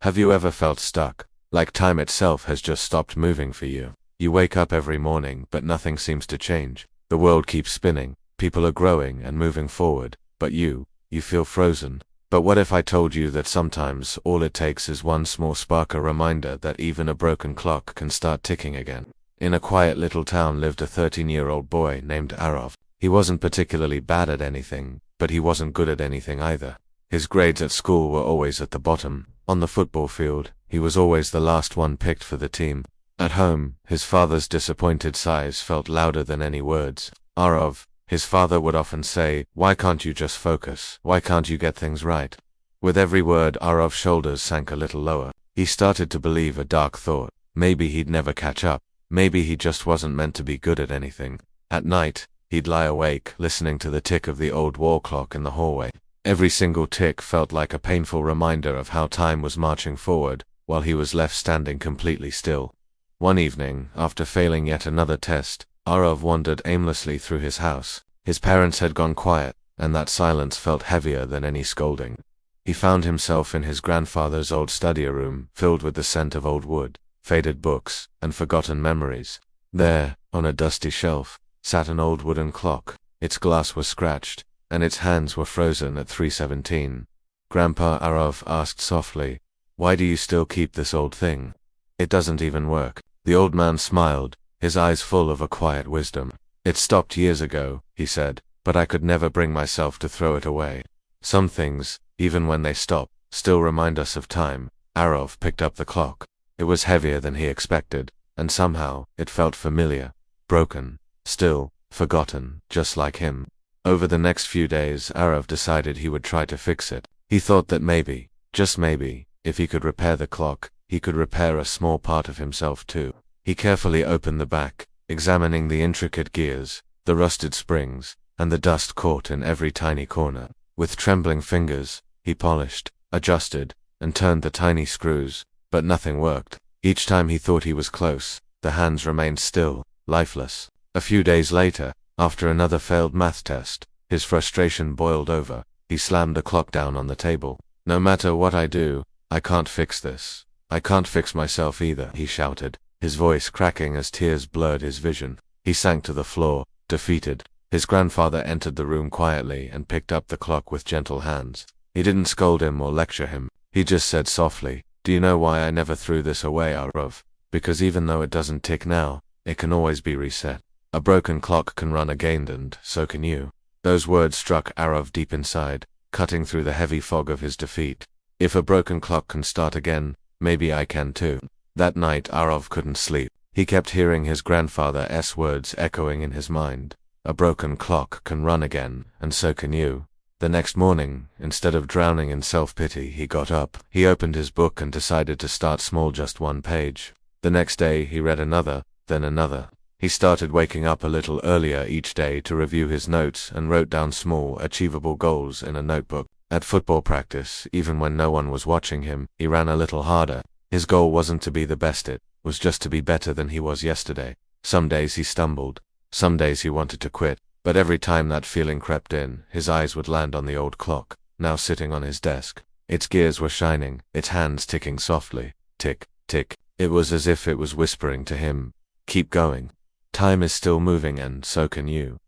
Have you ever felt stuck, like time itself has just stopped moving for you? You wake up every morning, but nothing seems to change. The world keeps spinning, people are growing and moving forward, but you feel frozen. But what if I told you that sometimes all it takes is one small spark, a reminder that even a broken clock can start ticking again? In a quiet little town lived a 13-year-old boy named Arav. He wasn't particularly bad at anything, but he wasn't good at anything either. His grades at school were always at the bottom. On the football field, he was always the last one picked for the team. At home, his father's disappointed sighs felt louder than any words. Arav, his father would often say, "Why can't you just focus? Why can't you get things right?" With every word, Arav's shoulders sank a little lower. He started to believe a dark thought. Maybe he'd never catch up. Maybe he just wasn't meant to be good at anything. At night, he'd lie awake, listening to the tick of the old wall clock in the hallway. Every single tick felt like a painful reminder of how time was marching forward, while he was left standing completely still. One evening, after failing yet another test, Arav wandered aimlessly through his house. His parents had gone quiet, and that silence felt heavier than any scolding. He found himself in his grandfather's old study room, filled with the scent of old wood, faded books, and forgotten memories. There, on a dusty shelf, sat an old wooden clock. Its glass was scratched, and its hands were frozen at 3:17. Grandpa Arav asked softly, "Why do you still keep this old thing? It doesn't even work." The old man smiled, his eyes full of a quiet wisdom. "It stopped years ago," he said, "but I could never bring myself to throw it away. Some things, even when they stop, still remind us of time." Arav picked up the clock. It was heavier than he expected, and somehow, it felt familiar. Broken, still, forgotten, just like him. Over the next few days, Arav decided he would try to fix it. He thought that maybe, just maybe, if he could repair the clock, he could repair a small part of himself too. He carefully opened the back, examining the intricate gears, the rusted springs, and the dust caught in every tiny corner. With trembling fingers, he polished, adjusted, and turned the tiny screws, but nothing worked. Each time he thought he was close, the hands remained still, lifeless. A few days later, after another failed math test, his frustration boiled over. He slammed the clock down on the table. "No matter what I do, I can't fix this. I can't fix myself either," he shouted, his voice cracking as tears blurred his vision. He sank to the floor, defeated. His grandfather entered the room quietly and picked up the clock with gentle hands. He didn't scold him or lecture him. He just said softly, "Do you know why I never threw this away, Arav? Because even though it doesn't tick now, it can always be reset. A broken clock can run again, and so can you." Those words struck Arav deep inside, cutting through the heavy fog of his defeat. If a broken clock can start again, maybe I can too. That night Arav couldn't sleep. He kept hearing his grandfather's words echoing in his mind. A broken clock can run again, and so can you. The next morning, instead of drowning in self-pity, he got up. He opened his book and decided to start small, just one page. The next day he read another, then another. He started waking up a little earlier each day to review his notes and wrote down small, achievable goals in a notebook. At football practice, even when no one was watching him, he ran a little harder. His goal wasn't to be the best, it was just to be better than he was yesterday. Some days he stumbled. Some days he wanted to quit. But every time that feeling crept in, his eyes would land on the old clock, now sitting on his desk. Its gears were shining, its hands ticking softly. Tick, tick. It was as if it was whispering to him, "Keep going. Time is still moving, and so can you."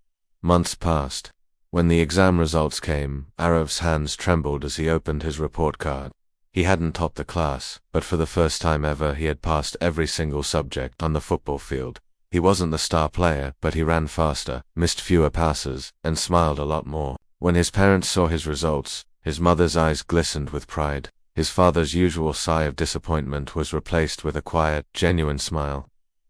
Months passed. When the exam results came, Arav's hands trembled as he opened his report card. He hadn't topped the class, but for the first time ever he had passed every single subject on the football field. He wasn't the star player, but he ran faster, missed fewer passes, and smiled a lot more. When his parents saw his results, his mother's eyes glistened with pride. His father's usual sigh of disappointment was replaced with a quiet, genuine smile.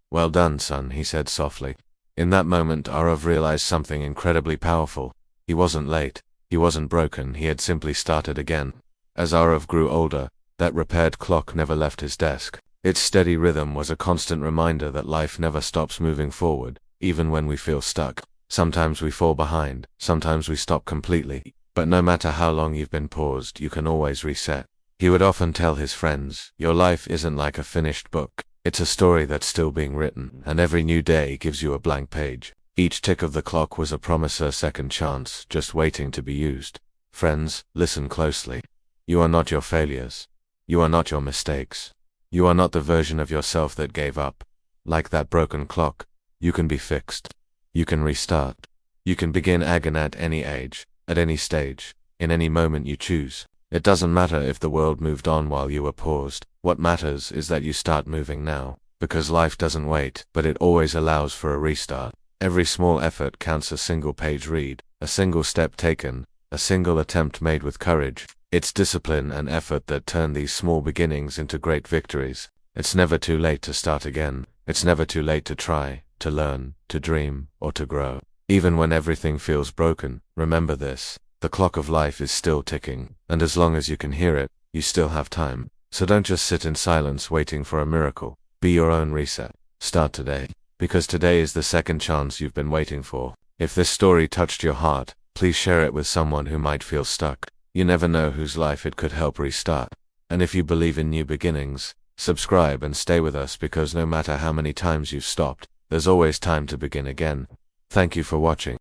"Well done, son," he said softly. In that moment, Arav realized something incredibly powerful. He wasn't late. He wasn't broken. He had simply started again. As Arav grew older, that repaired clock never left his desk. Its steady rhythm was a constant reminder that life never stops moving forward, even when we feel stuck. Sometimes we fall behind, sometimes we stop completely, but no matter how long you've been paused, you can always reset. He would often tell his friends, "Your life isn't like a finished book. It's a story that's still being written, and every new day gives you a blank page." Each tick of the clock was a promise, a second chance, just waiting to be used. Friends, listen closely. You are not your failures. You are not your mistakes. You are not the version of yourself that gave up. Like that broken clock, you can be fixed. You can restart. You can begin again at any age, at any stage, in any moment you choose. It doesn't matter if the world moved on while you were paused. What matters is that you start moving now. Because life doesn't wait, but it always allows for a restart. Every small effort counts, a single page read, a single step taken, a single attempt made with courage. It's discipline and effort that turn these small beginnings into great victories. It's never too late to start again. It's never too late to try, to learn, to dream, or to grow. Even when everything feels broken, remember this: the clock of life is still ticking, and as long as you can hear it, you still have time. So don't just sit in silence waiting for a miracle. Be your own reset. Start today, because today is the second chance you've been waiting for. If this story touched your heart, please share it with someone who might feel stuck. You never know whose life it could help restart. And if you believe in new beginnings, subscribe and stay with us, because no matter how many times you've stopped, there's always time to begin again. Thank you for watching.